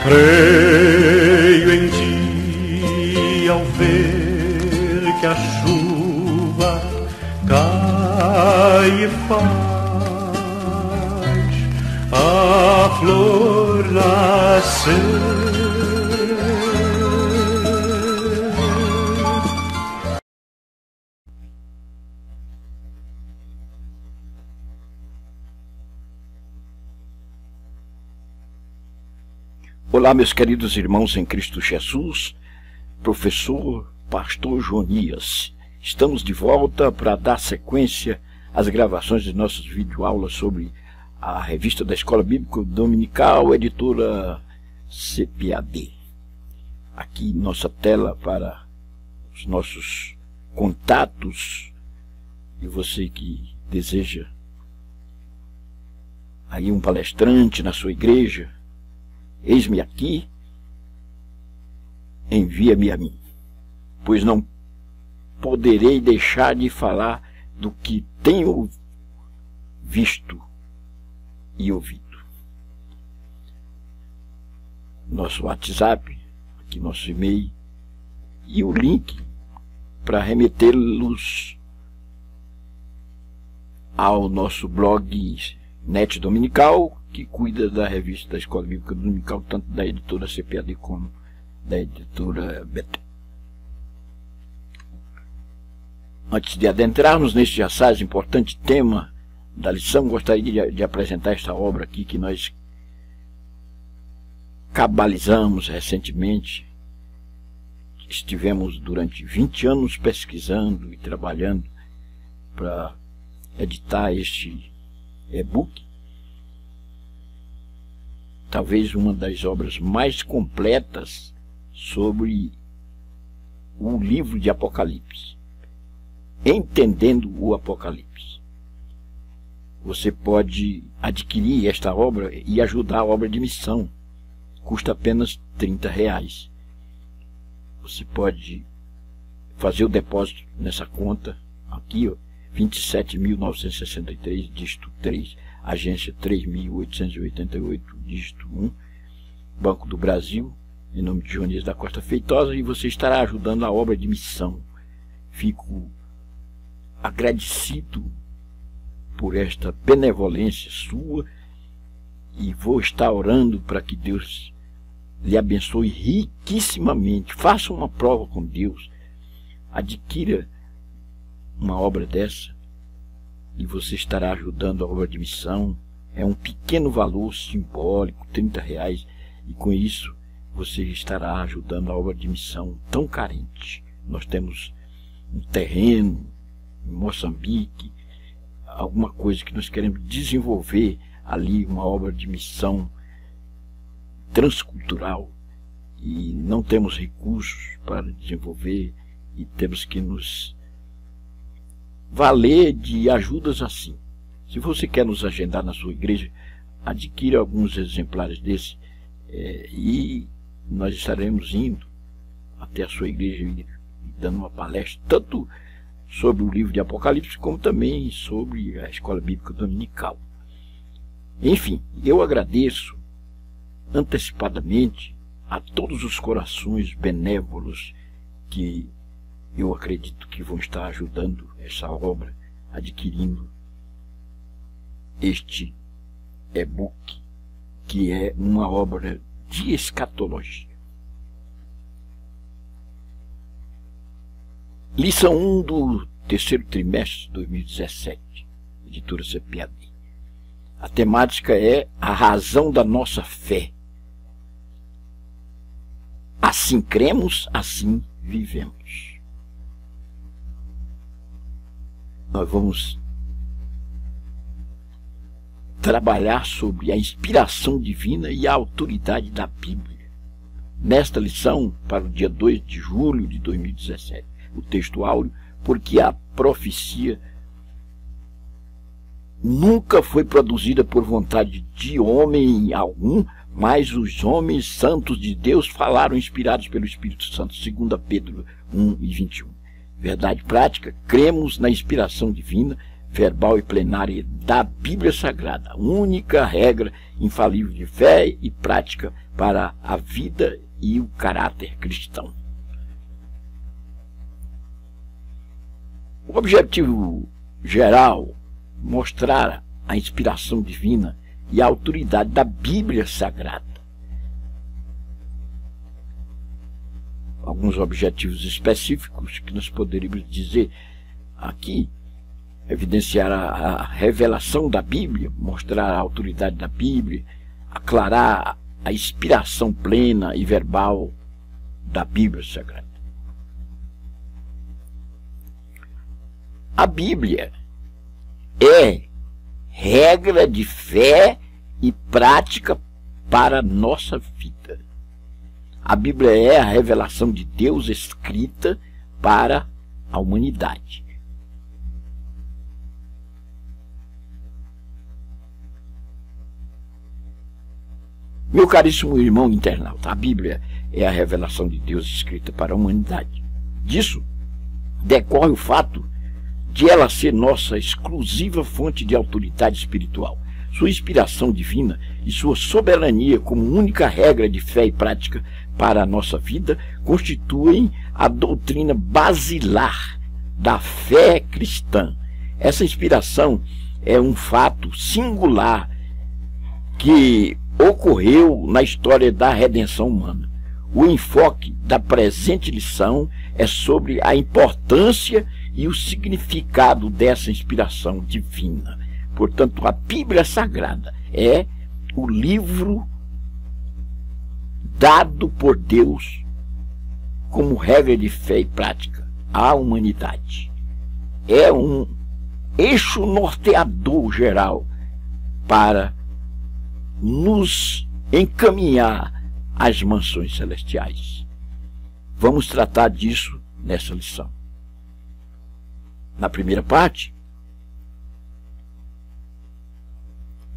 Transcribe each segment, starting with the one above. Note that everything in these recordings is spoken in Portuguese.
Creio em ti ao ver que a chuva cai e faz a flor nascer. Olá, meus queridos irmãos em Cristo Jesus, professor, pastor Jonias. Estamos de volta para dar sequência às gravações de nossas videoaulas sobre a revista da Escola Bíblica Dominical, editora CPAD. Aqui nossa tela para os nossos contatos, e você que deseja aí um palestrante na sua igreja, eis-me aqui, envia-me a mim, pois não poderei deixar de falar do que tenho visto e ouvido. Nosso WhatsApp, aqui nosso e-mail e o link para remetê-los ao nosso blog Net Dominical, que cuida da revista da Escola Bíblica Dominical, tanto da editora CPAD como da editora BT. Antes de adentrarmos neste assaz importante tema da lição, gostaria de apresentar esta obra aqui que nós cabalizamos recentemente. Estivemos durante 20 anos pesquisando e trabalhando para editar este e-book. Talvez uma das obras mais completas sobre o livro de Apocalipse, entendendo o Apocalipse. Você pode adquirir esta obra e ajudar a obra de missão. Custa apenas R$30. Você pode fazer o depósito nessa conta aqui, ó, 27.963, dígito 3, agência 3.888, dígito 1, Banco do Brasil, em nome de Jonias da Costa Feitosa, e você estará ajudando a obra de missão. Fico agradecido por esta benevolência sua e vou estar orando para que Deus lhe abençoe riquissimamente. Faça uma prova com Deus, adquira uma obra dessa e você estará ajudando a obra de missão. É um pequeno valor simbólico, R$30, e com isso você estará ajudando a obra de missão tão carente. Nós temos um terreno em Moçambique, alguma coisa que nós queremos desenvolver ali, uma obra de missão transcultural, e não temos recursos para desenvolver, e temos que nos valer de ajudas assim. Se você quer nos agendar na sua igreja, adquira alguns exemplares desse, e nós estaremos indo até a sua igreja e dando uma palestra, tanto sobre o livro de Apocalipse, como também sobre a Escola Bíblica Dominical. Enfim, eu agradeço antecipadamente a todos os corações benévolos que eu acredito que vão estar ajudando essa obra, adquirindo este e-book, que é uma obra de escatologia. Lição 1 do terceiro trimestre de 2017, editora CPAD. A temática é a razão da nossa fé. Assim cremos, assim vivemos. Nós vamos trabalhar sobre a inspiração divina e a autoridade da Bíblia. Nesta lição, para o dia 2 de julho de 2017, o texto áureo, porque a profecia nunca foi produzida por vontade de homem algum, mas os homens santos de Deus falaram inspirados pelo Espírito Santo, 2 Pedro 1:21. Verdade prática, cremos na inspiração divina, verbal e plenária da Bíblia Sagrada, única regra infalível de fé e prática para a vida e o caráter cristão. O objetivo geral, mostrar a inspiração divina e a autoridade da Bíblia Sagrada. Alguns objetivos específicos que nós poderíamos dizer aqui: evidenciar a revelação da Bíblia, mostrar a autoridade da Bíblia, aclarar a inspiração plena e verbal da Bíblia Sagrada. A Bíblia é regra de fé e prática para a nossa vida. A Bíblia é a revelação de Deus escrita para a humanidade. Meu caríssimo irmão internauta, a Bíblia é a revelação de Deus escrita para a humanidade. Disso decorre o fato de ela ser nossa exclusiva fonte de autoridade espiritual. Sua inspiração divina e sua soberania como única regra de fé e prática para a nossa vida constituem a doutrina basilar da fé cristã. Essa inspiração é um fato singular que ocorreu na história da redenção humana. O enfoque da presente lição é sobre a importância e o significado dessa inspiração divina. Portanto, a Bíblia Sagrada é o livro dado por Deus como regra de fé e prática à humanidade. É um eixo norteador geral para nos encaminhar às mansões celestiais. Vamos tratar disso nessa lição. Na primeira parte,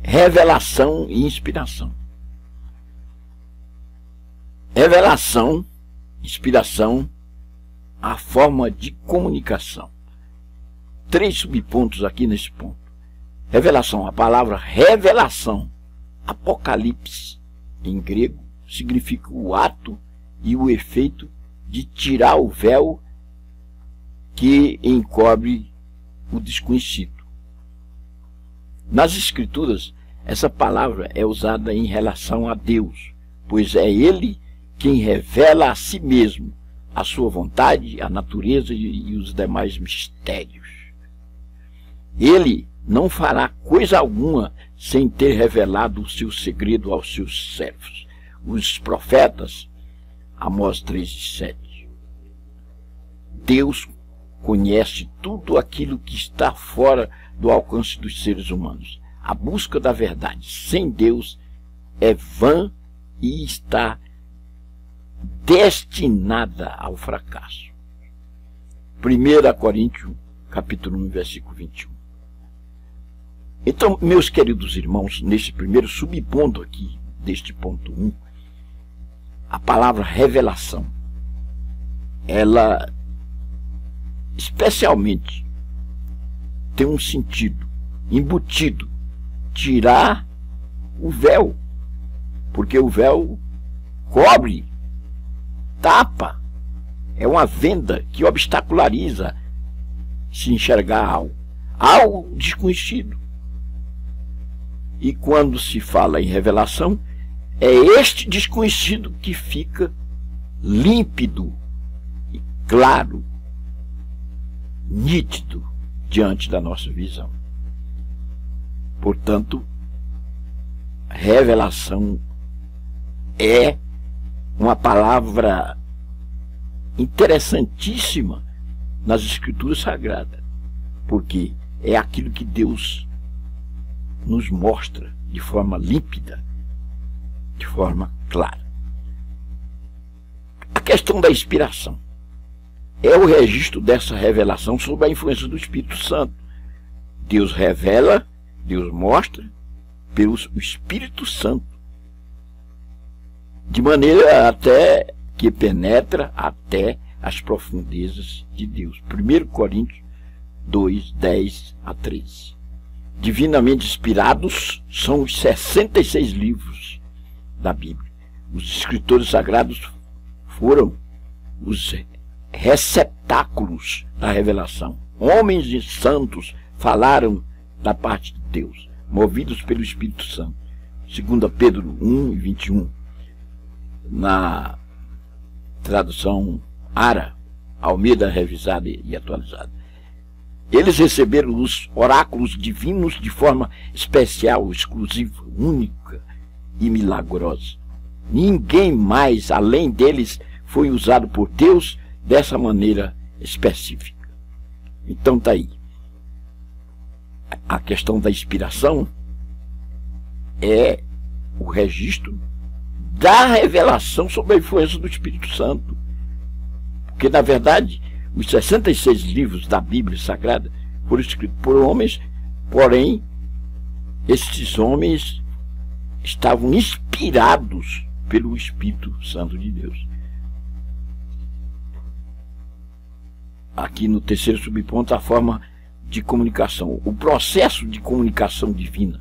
revelação e inspiração. Revelação, inspiração, a forma de comunicação. 3 subpontos aqui nesse ponto. Revelação, a palavra revelação, apocalipse, em grego, significa o ato e o efeito de tirar o véu que encobre o desconhecido. Nas Escrituras, essa palavra é usada em relação a Deus, pois é Ele quem revela a si mesmo, a sua vontade, a natureza e os demais mistérios. Ele não fará coisa alguma sem ter revelado o seu segredo aos seus servos, os profetas. Amós 3:7. Deus conhece tudo aquilo que está fora do alcance dos seres humanos. A busca da verdade sem Deus é vã e está destinada ao fracasso. 1 Coríntios, capítulo 1, versículo 21. Então, meus queridos irmãos, nesse primeiro subponto aqui, deste ponto 1, a palavra revelação, ela especialmente tem um sentido embutido: tirar o véu, porque o véu cobre, tapa, é uma venda que obstaculariza se enxergar algo desconhecido. E quando se fala em revelação, é este desconhecido que fica límpido e claro, nítido diante da nossa visão. Portanto, revelação é uma palavra interessantíssima nas Escrituras Sagradas, porque é aquilo que Deus nos mostra de forma límpida, de forma clara. A questão da inspiração é o registro dessa revelação sob a influência do Espírito Santo. Deus revela, Deus mostra pelo Espírito Santo, de maneira até que penetra até as profundezas de Deus. 1 Coríntios 2, 10 a 13. Divinamente inspirados são os 66 livros da Bíblia. Os escritores sagrados foram os receptáculos da revelação. Homens e santos falaram da parte de Deus, movidos pelo Espírito Santo. 2 Pedro 1 e 21. Na tradução ARA, Almeida revisada e atualizada. Eles receberam os oráculos divinos de forma especial, exclusiva, única e milagrosa. Ninguém mais, além deles, foi usado por Deus dessa maneira específica. Então está aí. A questão da inspiração é o registro da revelação sob a influência do Espírito Santo. Porque, na verdade, os 66 livros da Bíblia Sagrada foram escritos por homens, porém, esses homens estavam inspirados pelo Espírito Santo de Deus. Aqui no terceiro subponto, a forma de comunicação. O processo de comunicação divina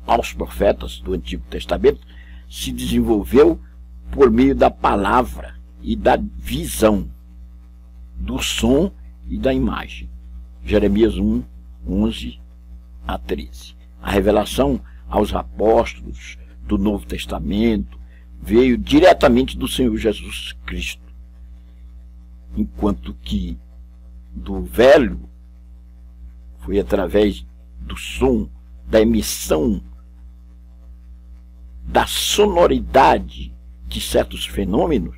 aos profetas do Antigo Testamento se desenvolveu por meio da palavra e da visão, do som e da imagem. Jeremias 1, 11 a 13. A revelação aos apóstolos do Novo Testamento veio diretamente do Senhor Jesus Cristo, enquanto que do Velho foi através do som, da emissão, da sonoridade de certos fenômenos.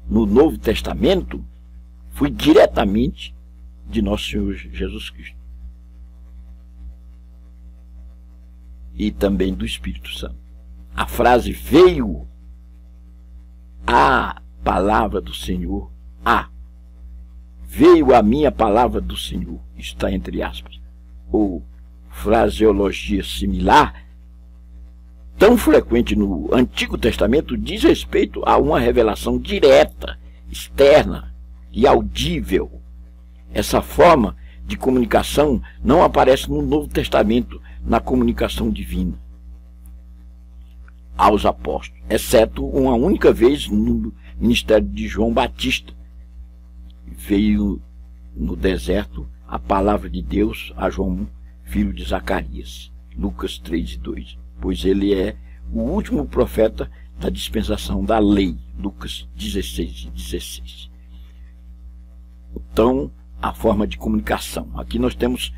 No Novo Testamento foi diretamente de nosso Senhor Jesus Cristo e também do Espírito Santo. A frase veio a palavra do Senhor, veio a minha palavra do Senhor, está entre aspas, ou fraseologia similar, tão frequente no Antigo Testamento, diz respeito a uma revelação direta, externa e audível. Essa forma de comunicação não aparece no Novo Testamento na comunicação divina aos apóstolos, exceto uma única vez no ministério de João Batista. Veio no deserto a palavra de Deus a João, filho de Zacarias, Lucas 3 e 2, pois ele é o último profeta da dispensação da lei, Lucas 16 e 16. Então, a forma de comunicação. Aqui nós temos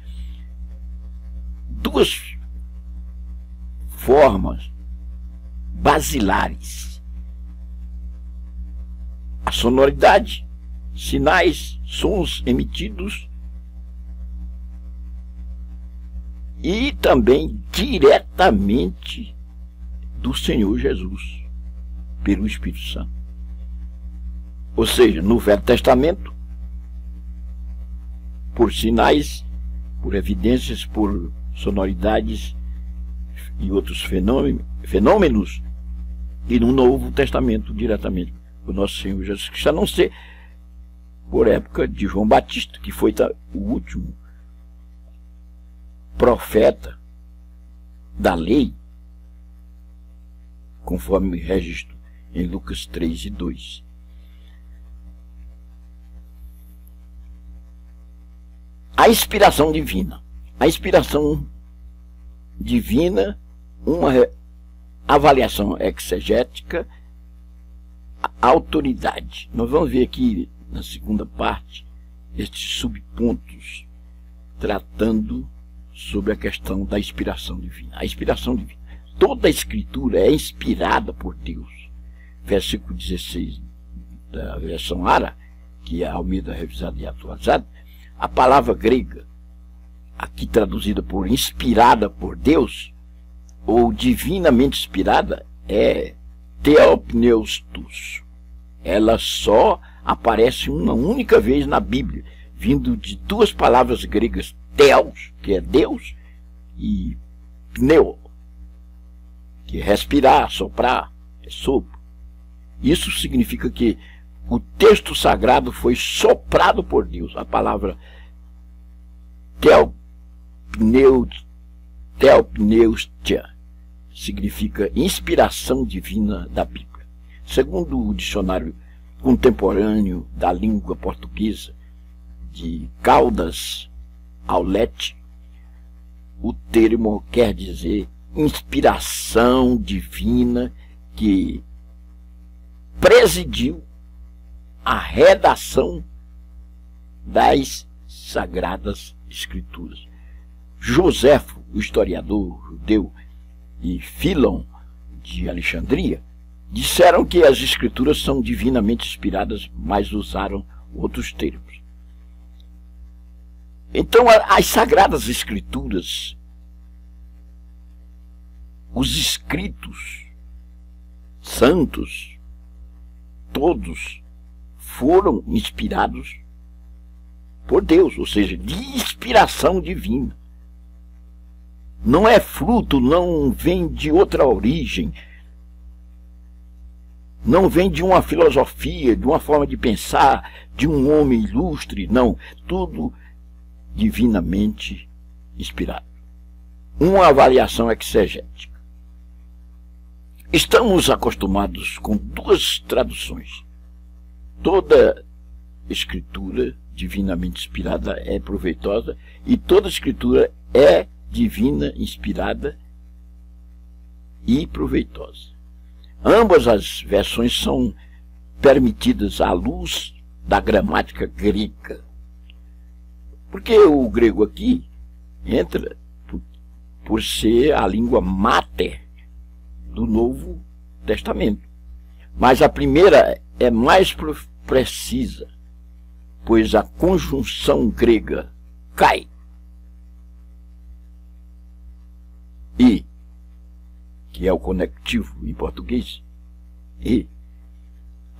duas formas basilares: a sonoridade, sinais, sons emitidos, e também diretamente do Senhor Jesus, pelo Espírito Santo. Ou seja, no Velho Testamento, por sinais, por evidências, por sonoridades e outros fenômenos, e no Novo Testamento, diretamente por nosso Senhor Jesus Cristo, a não ser por época de João Batista, que foi o último profeta da lei, conforme registro em Lucas 3 e 2. A inspiração divina. A inspiração divina, uma avaliação exegética, autoridade. Nós vamos ver aqui na segunda parte estes subpontos tratando sobre a questão da inspiração divina. A inspiração divina. Toda a escritura é inspirada por Deus. Versículo 16 da versão ARA, que é a Almeida revisada e atualizada, a palavra grega, aqui traduzida por inspirada por Deus, ou divinamente inspirada, é theopneustos. Ela só aparece uma única vez na Bíblia, vindo de duas palavras gregas, theos, que é Deus, e pneu, que é respirar, soprar, é sopro. Isso significa que o texto sagrado foi soprado por Deus. A palavra Theopneustia significa inspiração divina da Bíblia. Segundo o dicionário contemporâneo da língua portuguesa, de Caldas Aulete, o termo quer dizer inspiração divina que presidiu a redação das Sagradas Escrituras. Joséfo, o historiador judeu, e Filon, de Alexandria, disseram que as Escrituras são divinamente inspiradas, mas usaram outros termos. Então, as Sagradas Escrituras, os escritos santos, todos foram inspirados por Deus, ou seja, de inspiração divina. Não é fruto, não vem de outra origem, não vem de uma filosofia, de uma forma de pensar, de um homem ilustre, não. Tudo divinamente inspirado. Uma avaliação exegética. Estamos acostumados com duas traduções. Toda escritura divinamente inspirada é proveitosa e toda escritura é divina, inspirada e proveitosa. Ambas as versões são permitidas à luz da gramática grega. Porque o grego aqui entra por ser a língua máter do Novo Testamento. Mas a primeira é mais precisa, pois a conjunção grega kai e, que é o conectivo em português, e,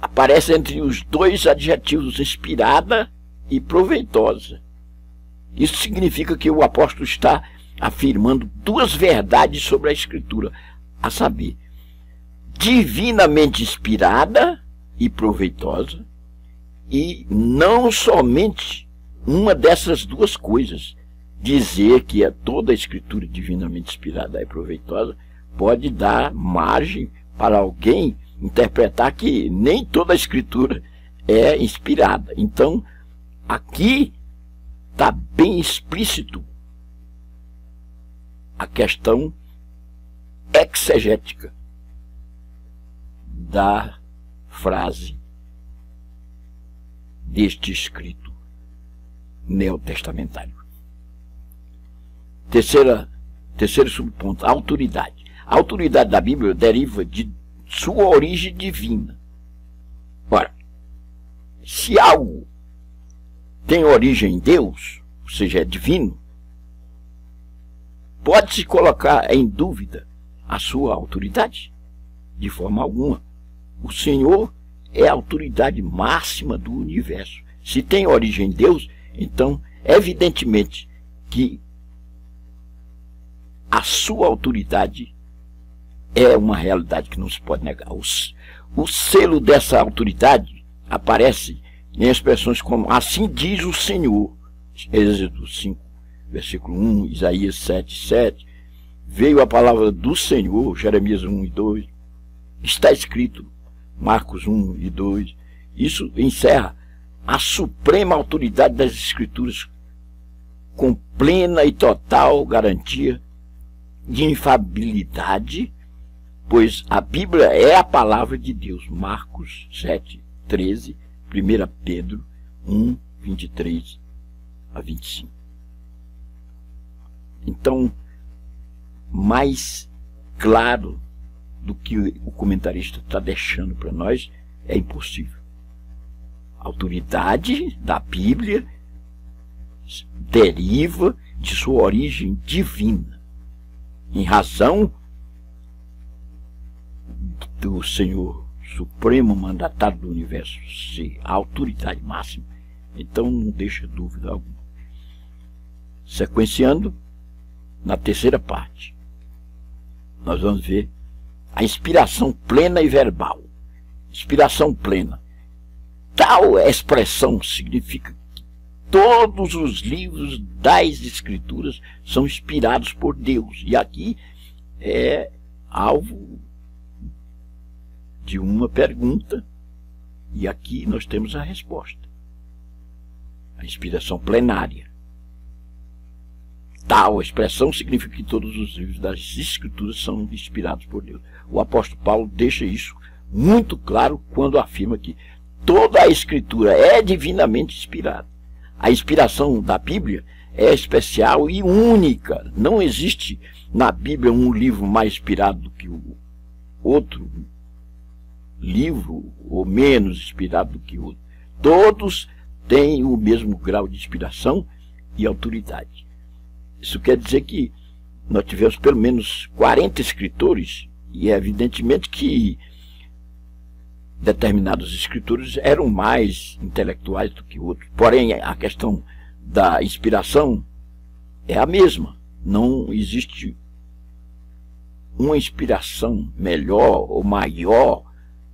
aparece entre os dois adjetivos inspirada e proveitosa. Isso significa que o apóstolo está afirmando duas verdades sobre a Escritura, a saber, divinamente inspirada e proveitosa, e não somente uma dessas duas coisas. Dizer que toda a Escritura divinamente inspirada é proveitosa pode dar margem para alguém interpretar que nem toda a Escritura é inspirada. Então, aqui está bem explícito a questão exegética da frase deste escrito neotestamentário. Terceiro subponto, a autoridade. A autoridade da Bíblia deriva de sua origem divina. Ora, se algo tem origem em Deus, ou seja, é divino, pode-se colocar em dúvida a sua autoridade? De forma alguma. O Senhor é a autoridade máxima do universo. Se tem origem em Deus, então, evidentemente, que a sua autoridade é uma realidade que não se pode negar. O selo dessa autoridade aparece em expressões como assim diz o Senhor, Êxodo 5, versículo 1, Isaías 7, 7, veio a palavra do Senhor, Jeremias 1 e 2, está escrito, Marcos 1 e 2, isso encerra a suprema autoridade das Escrituras com plena e total garantia de infalibilidade, pois a Bíblia é a palavra de Deus. Marcos 7, 13, 1 Pedro 1, 23 a 25. Então, mais claro do que o comentarista está deixando para nós é impossível. A autoridade da Bíblia deriva de sua origem divina, em razão do Senhor Supremo Mandatário do Universo ser a autoridade máxima. Então não deixa dúvida alguma. Sequenciando, na terceira parte, nós vamos ver a inspiração plena e verbal. Inspiração plena. Tal expressão significa que todos os livros das Escrituras são inspirados por Deus. E aqui é alvo de uma pergunta, e aqui nós temos a resposta. A inspiração plenária. Tal expressão significa que todos os livros das Escrituras são inspirados por Deus. O apóstolo Paulo deixa isso muito claro quando afirma que toda a Escritura é divinamente inspirada. A inspiração da Bíblia é especial e única. Não existe na Bíblia um livro mais inspirado do que o outro livro, ou menos inspirado do que o outro. Todos têm o mesmo grau de inspiração e autoridade. Isso quer dizer que nós tivemos pelo menos 40 escritores, e é evidentemente que determinados escritores eram mais intelectuais do que outros. Porém, a questão da inspiração é a mesma. Não existe uma inspiração melhor ou maior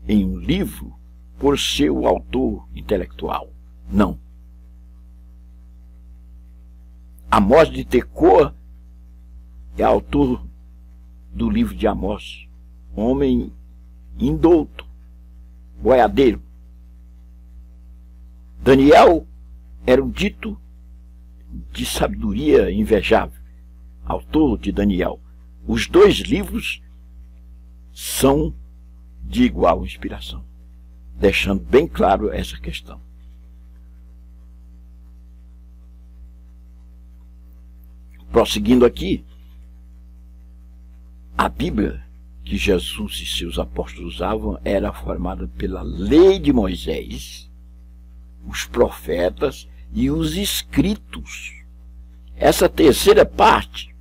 em um livro por ser o autor intelectual. Não. Amós de Tecoa é autor do livro de Amós, homem indouto, boiadeiro. Daniel era um dito de sabedoria invejável, autor de Daniel. Os dois livros são de igual inspiração, deixando bem claro essa questão. Prosseguindo aqui, a Bíblia que Jesus e seus apóstolos usavam era formada pela lei de Moisés, os profetas e os escritos. Essa terceira parte,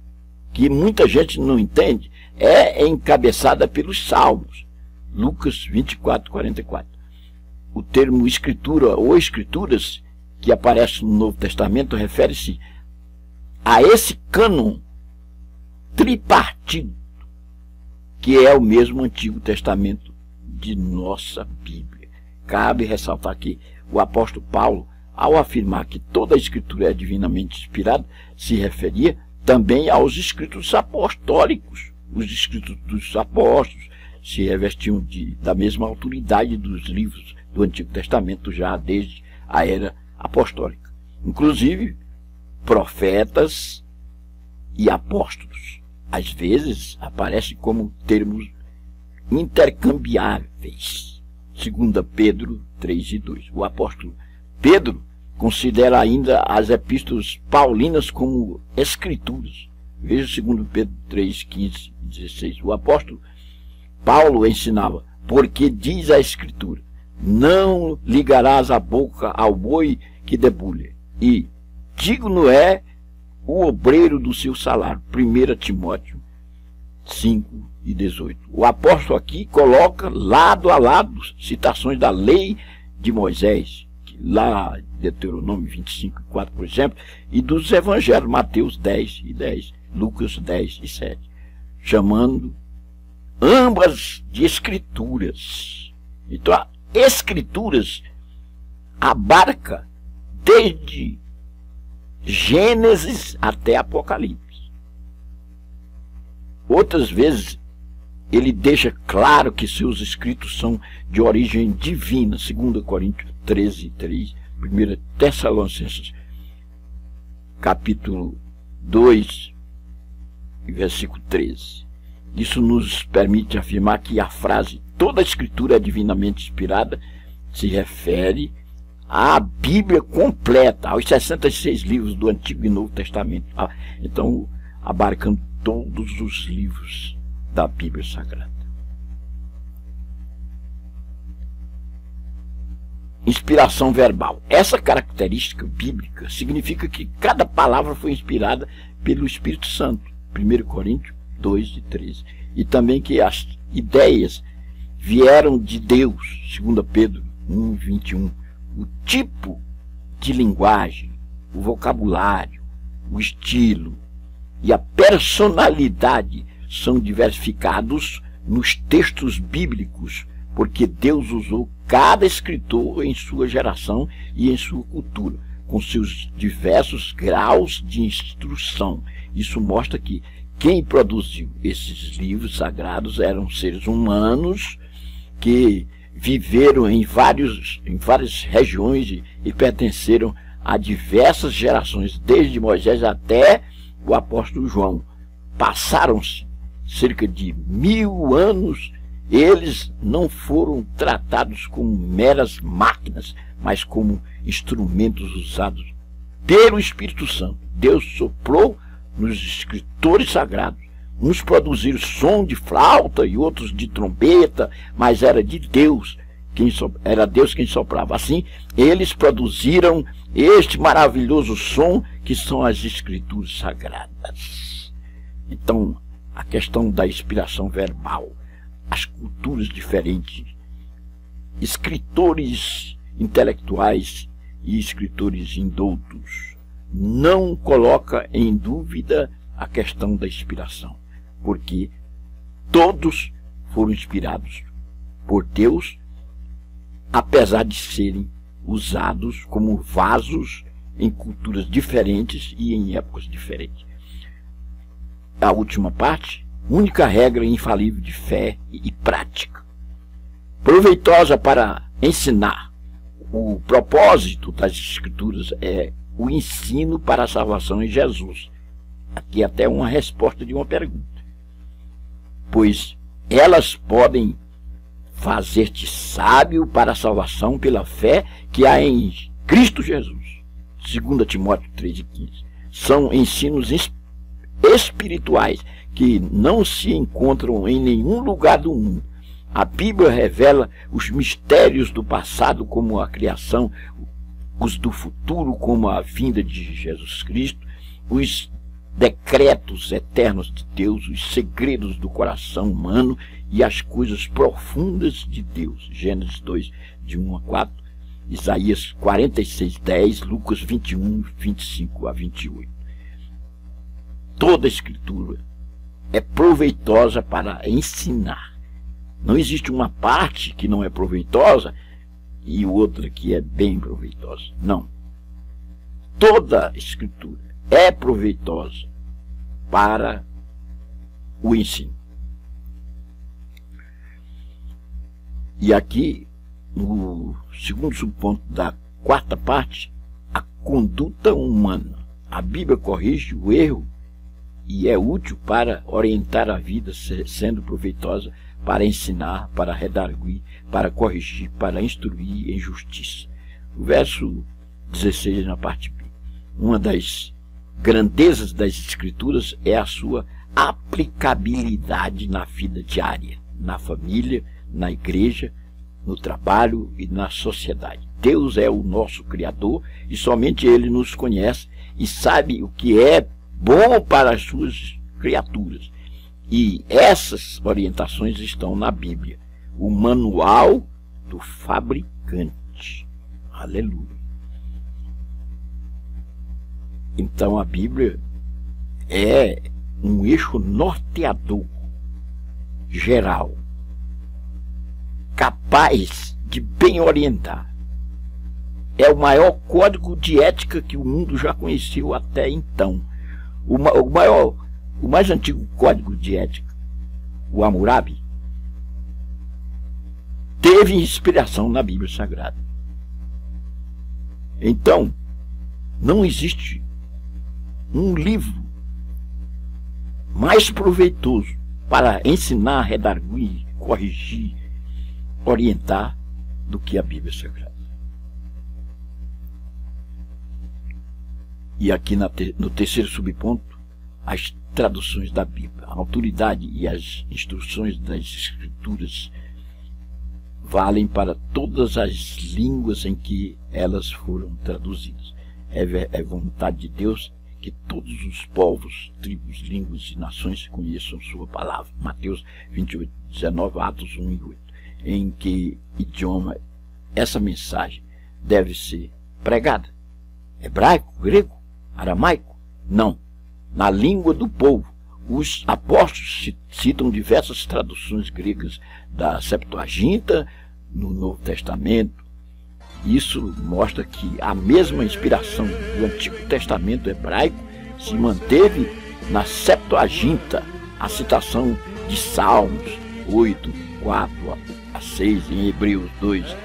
que muita gente não entende, é encabeçada pelos Salmos. Lucas 24, 44. O termo escritura ou escrituras, que aparece no Novo Testamento, refere-se a esse cânon tripartido, que é o mesmo Antigo Testamento de nossa Bíblia. Cabe ressaltar que o apóstolo Paulo, ao afirmar que toda a Escritura é divinamente inspirada, se referia também aos escritos apostólicos. Os escritos dos apóstolos se revestiam da mesma autoridade dos livros do Antigo Testamento já desde a era apostólica. Inclusive, profetas e apóstolos às vezes aparecem como termos intercambiáveis. 2 Pedro 3:2. O apóstolo Pedro considera ainda as epístolas paulinas como escrituras. Veja 2 Pedro 3:15 e 16. O apóstolo Paulo ensinava: porque diz a Escritura, não ligarás a boca ao boi que debulha, e digno é o obreiro do seu salário. 1 Timóteo 5:18. O apóstolo aqui coloca lado a lado citações da lei de Moisés, lá Deuteronômio 25:4, por exemplo, e dos evangelhos, Mateus 10:10, Lucas 10:7, chamando ambas de escrituras. Então, a escrituras abarca desde Gênesis até Apocalipse. Outras vezes ele deixa claro que seus escritos são de origem divina, 2 Coríntios 13:3, 1 Tessalonicenses capítulo 2, versículo 13. Isso nos permite afirmar que a frase toda a Escritura é divinamente inspirada se refere à Bíblia completa, aos 66 livros do Antigo e Novo Testamento. Então, abarcando todos os livros da Bíblia Sagrada. Inspiração verbal. Essa característica bíblica significa que cada palavra foi inspirada pelo Espírito Santo. 1 Coríntios 2:13. E também que as ideias vieram de Deus. 2 Pedro 1:21. O tipo de linguagem, o vocabulário, o estilo e a personalidade são diversificados nos textos bíblicos, porque Deus usou cada escritor em sua geração e em sua cultura. com seus diversos graus de instrução. Isso mostra que quem produziu esses livros sagrados eram seres humanos que viveram em várias regiões e pertenceram a diversas gerações, desde Moisés até o apóstolo João. Passaram-se cerca de 1000 anos. Eles não foram tratados como meras máquinas, mas como instrumentos usados pelo Espírito Santo. Deus soprou nos escritores sagrados. Uns produziram som de flauta e outros de trombeta, mas era de Deus era Deus quem soprava. Assim, eles produziram este maravilhoso som que são as escrituras sagradas. Então, a questão da inspiração verbal, as culturas diferentes, escritores intelectuais e escritores indoutos, não coloca em dúvida a questão da inspiração, porque todos foram inspirados por Deus, apesar de serem usados como vasos em culturas diferentes e em épocas diferentes. A última parte, única regra infalível de fé e prática, proveitosa para ensinar. O propósito das Escrituras é o ensino para a salvação em Jesus. Aqui até uma resposta de uma pergunta. Pois elas podem fazer-te sábio para a salvação pela fé que há em Cristo Jesus. 2 Timóteo 3,15. São ensinos espirituais que não se encontram em nenhum lugar do mundo. A Bíblia revela os mistérios do passado, como a criação, os do futuro, como a vinda de Jesus Cristo, os decretos eternos de Deus, os segredos do coração humano e as coisas profundas de Deus. Gênesis 2, de 1 a 4, Isaías 46, 10, Lucas 21, 25 a 28. Toda a Escritura é proveitosa para ensinar. Não existe uma parte que não é proveitosa e outra que é bem proveitosa. Não. Toda a Escritura é proveitosa para o ensino. E aqui, no segundo subponto da quarta parte, a conduta humana. A Bíblia corrige o erro e é útil para orientar a vida, sendo proveitosa para ensinar, para redarguir, para corrigir, para instruir em justiça. O verso 16 na parte B. Uma das grandezas das Escrituras é a sua aplicabilidade na vida diária, na família, na igreja, no trabalho e na sociedade. Deus é o nosso Criador e somente Ele nos conhece e sabe o que é bom para as suas criaturas. E essas orientações estão na Bíblia, o manual do fabricante. Aleluia. Então a Bíblia é um eixo norteador geral, capaz de bem orientar. É o maior código de ética que o mundo já conheceu até então. O mais antigo código de ética, o Hammurabi, teve inspiração na Bíblia Sagrada. Então, não existe um livro mais proveitoso para ensinar, redarguir, corrigir, orientar do que a Bíblia Sagrada. E aqui no terceiro subponto, as traduções da Bíblia. A autoridade e as instruções das Escrituras valem para todas as línguas em que elas foram traduzidas. É vontade de Deus que todos os povos, tribos, línguas e nações conheçam sua palavra. Mateus 28, 19, Atos 1 e 8. Em que idioma essa mensagem deve ser pregada? Hebraico, grego, aramaico? Não. Na língua do povo. Os apóstolos citam diversas traduções gregas da Septuaginta no Novo Testamento, Isso mostra que a mesma inspiração do Antigo Testamento hebraico se manteve na Septuaginta, a citação de Salmos 8, 4 a 6, em Hebreus 2, de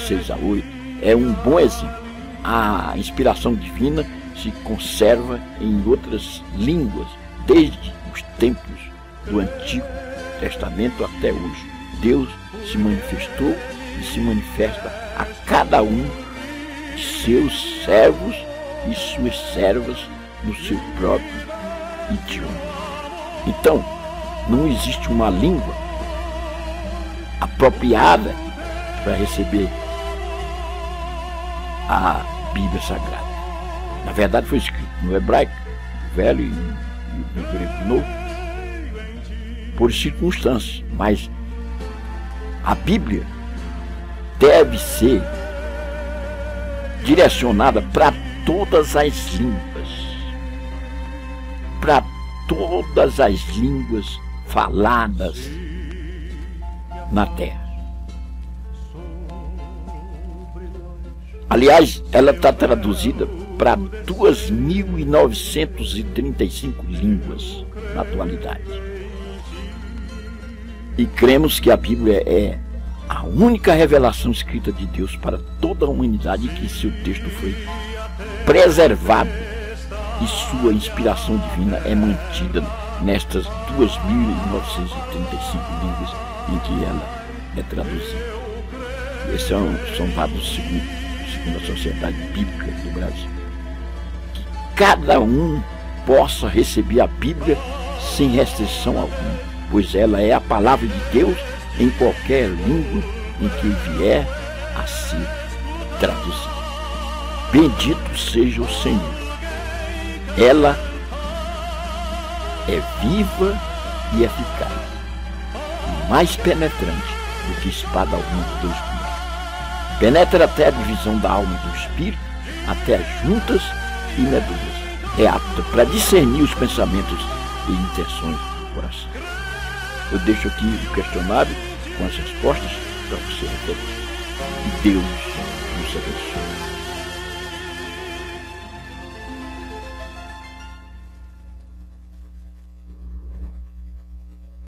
6 a 8, é um bom exemplo. A inspiração divina se conserva em outras línguas, desde os tempos do Antigo Testamento até hoje. Deus se manifestou e se manifesta a cada um de seus servos e suas servas no seu próprio idioma. Então, não existe uma língua apropriada para receber a Bíblia Sagrada. Na verdade, foi escrito no hebraico, velho e no grego novo, por circunstâncias, mas a Bíblia deve ser direcionada para todas as línguas, para todas as línguas faladas na terra. Aliás, ela está traduzida para 2.935 línguas na atualidade. E cremos que a Bíblia é a única revelação escrita de Deus para toda a humanidade, que seu texto foi preservado e sua inspiração divina é mantida nestas 2.935 línguas em que ela é traduzida. Esses são dados segundo a Sociedade Bíblica do Brasil. Que cada um possa receber a Bíblia sem restrição alguma, pois ela é a palavra de Deus em qualquer língua em que vier a ser traduzida. Bendito seja o Senhor. Ela é viva e eficaz, e mais penetrante do que espada alguma de dois gumes. Penetra até a divisão da alma e do espírito, até as juntas e medulas. É apta para discernir os pensamentos e intenções do coração. Eu deixo aqui o questionário com as respostas para você refletir. E Deus nos abençoe.